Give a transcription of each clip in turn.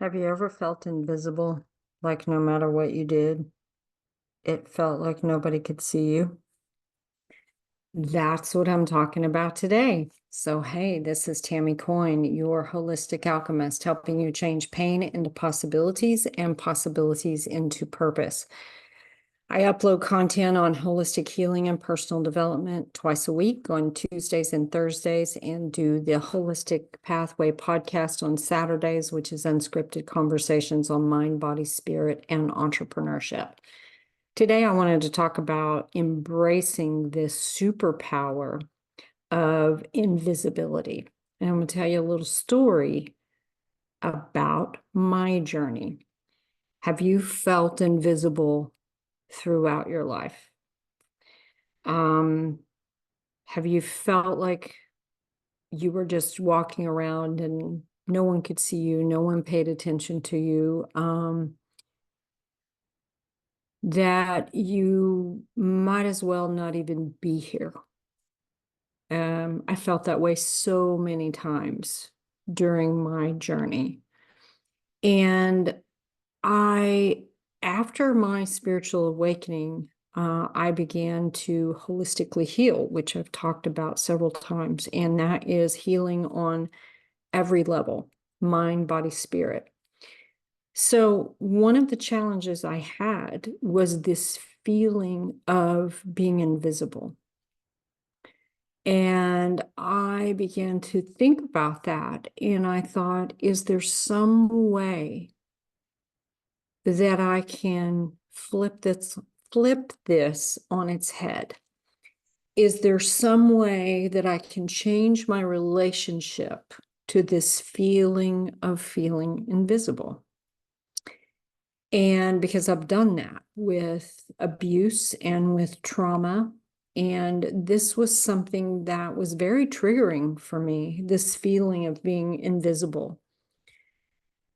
Have you ever felt invisible? Like no matter what you did, it felt like nobody could see you? That's what I'm talking about today. So, hey, this is Tammy Coyne, your holistic alchemist, helping you change pain into possibilities and possibilities into purpose. I upload content on holistic healing and personal development twice a week on Tuesdays and Thursdays, and do the Holistic Pathway podcast on Saturdays, which is unscripted conversations on mind, body, spirit, and entrepreneurship. Today, I wanted to talk about embracing this superpower of invisibility. And I'm going to tell you a little story about my journey. Have you felt invisible throughout your life? Um, have you felt like you were just walking around and no one could see you, no one paid attention to you, that you might as well not even be here? I felt that way so many times during my journey. And I, after my spiritual awakening, I began to holistically heal, which I've talked about several times, and that is healing on every level, mind, body, spirit. So, one of the challenges I had was this feeling of being invisible. And I began to think about that, and I thought, is there some way that I can flip this on its head? Is there some way that I can change my relationship to this feeling of feeling invisible? And because I've done that with abuse and with trauma, and this was something that was very triggering for me, this feeling of being invisible.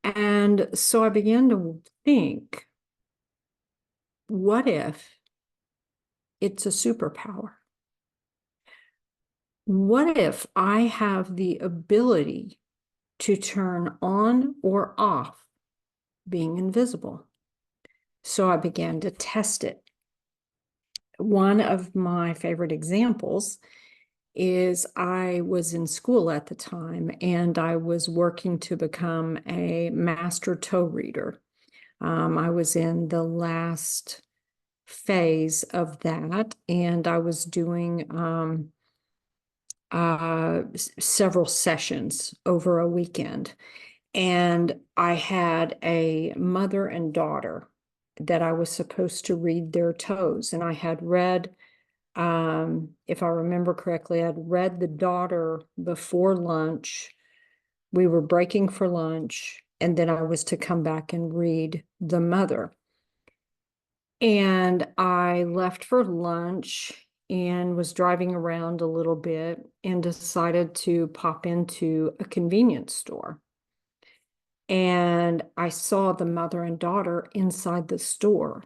And so I began to think, what if it's a superpower? What if I have the ability to turn on or off being invisible? So I began to test it. One of my favorite examples is I was in school at the time, and I was working to become a master toe reader. I was in the last phase of that, and I was doing several sessions over a weekend. And I had a mother and daughter that I was supposed to read their toes. And I had read, if I remember correctly, I'd read the daughter before lunch. We were breaking for lunch, and then I was to come back and read the mother. And I left for lunch and was driving around a little bit and decided to pop into a convenience store. And I saw the mother and daughter inside the store.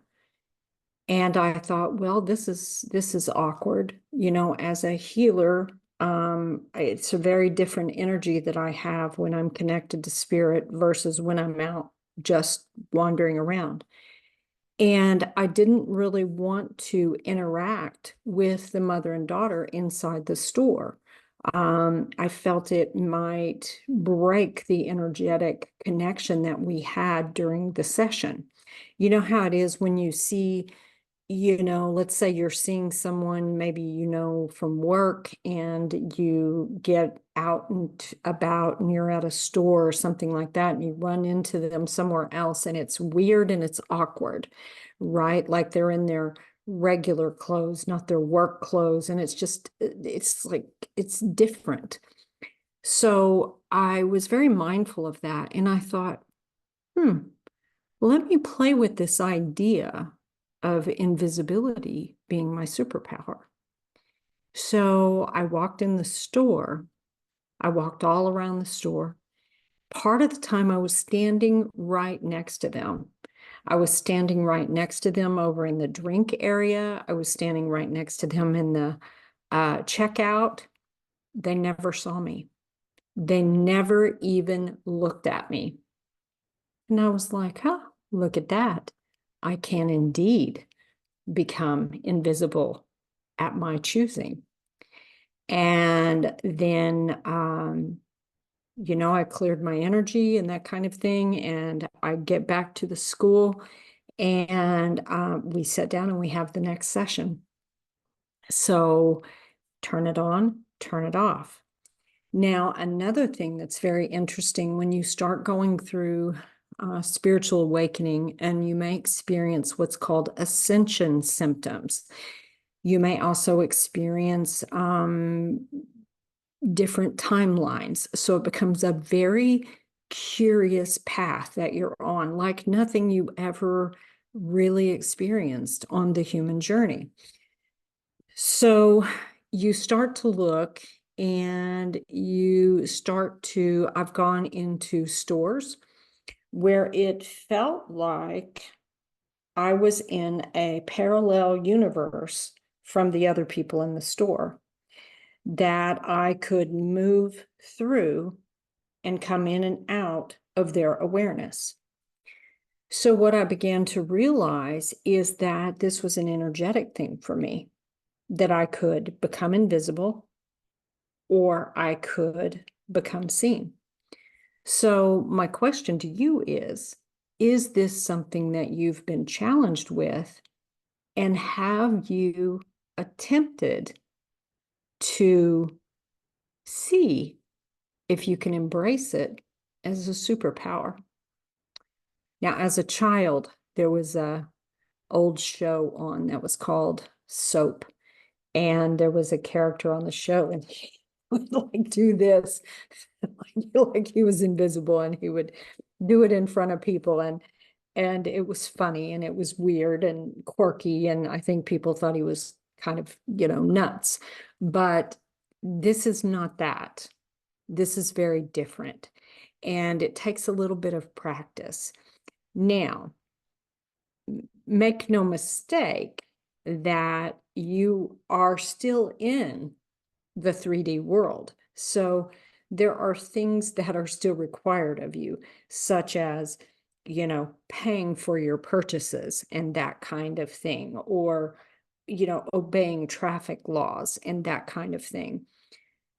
And I thought, well, this is awkward. As a healer, it's a very different energy that I have when I'm connected to spirit versus when I'm out just wandering around. And I didn't really want to interact with the mother and daughter inside the store. I felt it might break the energetic connection that we had during the session. You know how it is when you see, let's say you're seeing someone maybe from work, and you get out and about and you're at a store or something like that, and you run into them somewhere else, and it's weird and it's awkward, right? Like they're in their regular clothes, not their work clothes, and it's like it's different. So I was very mindful of that, and I thought, let me play with this idea of invisibility being my superpower. So I walked in the store. I walked all around the store. Part of the time I was standing right next to them. I was standing right next to them over in the drink area. I was standing right next to them in the checkout. They never saw me. They never even looked at me. And I was like, huh, look at that. I can indeed become invisible at my choosing. And then, I cleared my energy and that kind of thing. And I get back to the school and we sit down and we have the next session. So turn it on, turn it off. Now, another thing that's very interesting when you start going through spiritual awakening and you may experience what's called ascension symptoms. You may also experience different timelines. So it becomes a very curious path that you're on, like nothing you ever really experienced on the human journey. So you start to look and I've gone into stores where it felt like I was in a parallel universe from the other people in the store, that I could move through and come in and out of their awareness. So what I began to realize is that this was an energetic thing for me, that I could become invisible or I could become seen. So my question to you is this something that you've been challenged with? And have you attempted to see if you can embrace it as a superpower? Now, as a child, there was a old show on that was called Soap. And there was a character on the show, and he would like do this, like he was invisible, and he would do it in front of people, and it was funny and it was weird and quirky, and I think people thought he was kind of, nuts. But this is not that. This is very different, and it takes a little bit of practice. Now, make no mistake that you are still in the 3D world. So there are things that are still required of you, such as, paying for your purchases and that kind of thing, or, obeying traffic laws and that kind of thing.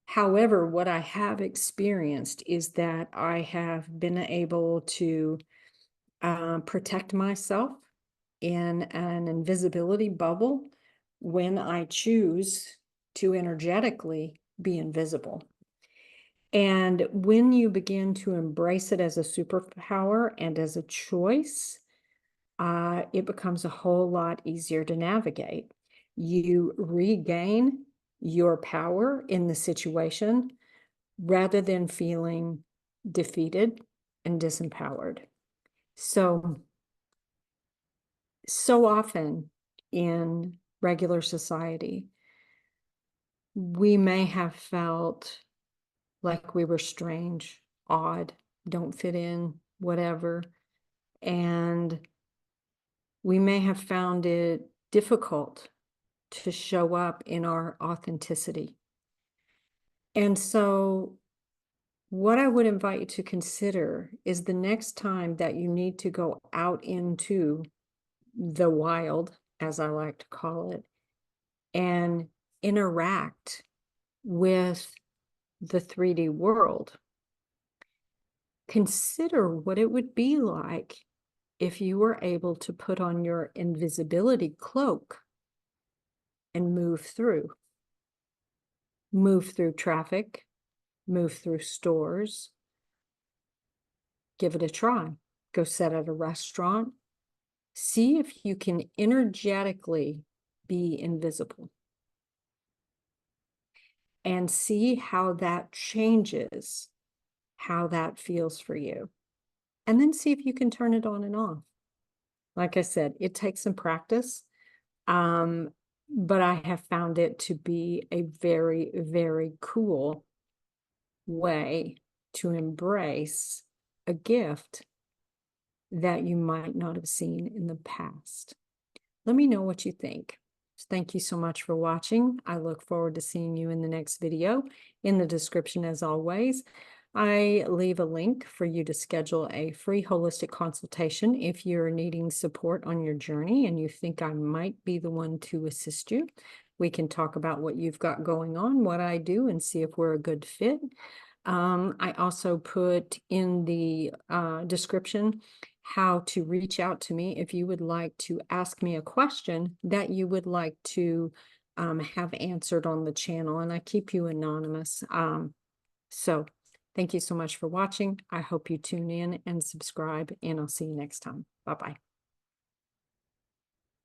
However, what I have experienced is that I have been able to protect myself in an invisibility bubble when I choose to energetically be invisible. And when you begin to embrace it as a superpower and as a choice, it becomes a whole lot easier to navigate. You regain your power in the situation rather than feeling defeated and disempowered. So often in regular society, we may have felt like we were strange, odd, don't fit in, whatever. And we may have found it difficult to show up in our authenticity. And so what I would invite you to consider is the next time that you need to go out into the wild, as I like to call it, and interact with the 3D world. Consider what it would be like if you were able to put on your invisibility cloak and move through. Move through traffic, move through stores. Give it a try. Go sit at a restaurant. See if you can energetically be invisible. And see how that changes, how that feels for you. And then see if you can turn it on and off. Like I said, it takes some practice, but I have found it to be a very, very cool way to embrace a gift that you might not have seen in the past. Let me know what you think. Thank you so much for watching. I look forward to seeing you in the next video. In the description, as always, I leave a link for you to schedule a free holistic consultation if you're needing support on your journey and you think I might be the one to assist you. We can talk about what you've got going on, what I do, and see if we're a good fit. I also put in the description how to reach out to me if you would like to ask me a question that you would like to have answered on the channel, and I keep you anonymous. So thank you so much for watching. I hope you tune in and subscribe, and I'll see you next time. Bye-bye.